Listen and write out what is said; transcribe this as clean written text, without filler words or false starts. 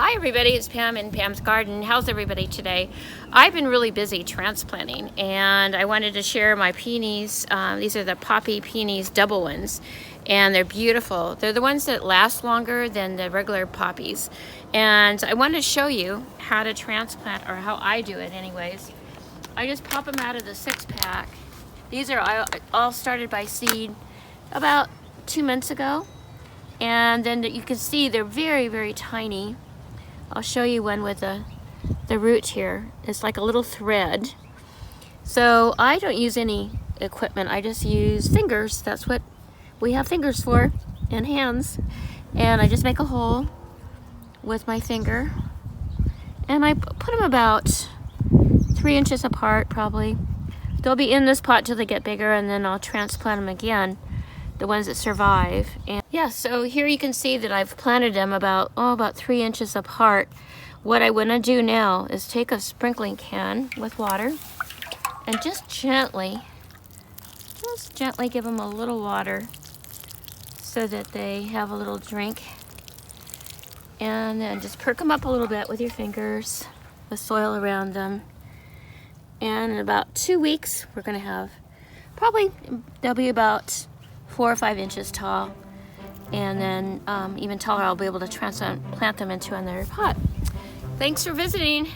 Hi everybody, it's Pam in Pam's Garden. How's everybody today? I've been really busy transplanting and I wanted to share my peonies. These are the Poppy peonies, double ones, and they're beautiful. They're the ones that last longer than the regular poppies. And I wanted to show you how to transplant, or how I do it anyways. I just pop them out of the 6-pack. These are all started by seed about 2 months ago. And then you can see they're very, very tiny. I'll show you one with the root here. It's like a little thread. So I don't use any equipment. I just use fingers. That's what we have fingers for, and hands. And I just make a hole with my finger. And I put them about 3 inches apart probably. They'll be in this pot till they get bigger, and then I'll transplant them again, the ones that survive. And yeah, so here you can see that I've planted them about 3 inches apart. What I want to do now is take a sprinkling can with water and just gently give them a little water so that they have a little drink. And then just perk them up a little bit with your fingers, with soil around them. And in about 2 weeks, we're going to have, they'll be about 4 or 5 inches tall, and then even taller. I'll be able to transplant them into another pot. Thanks for visiting.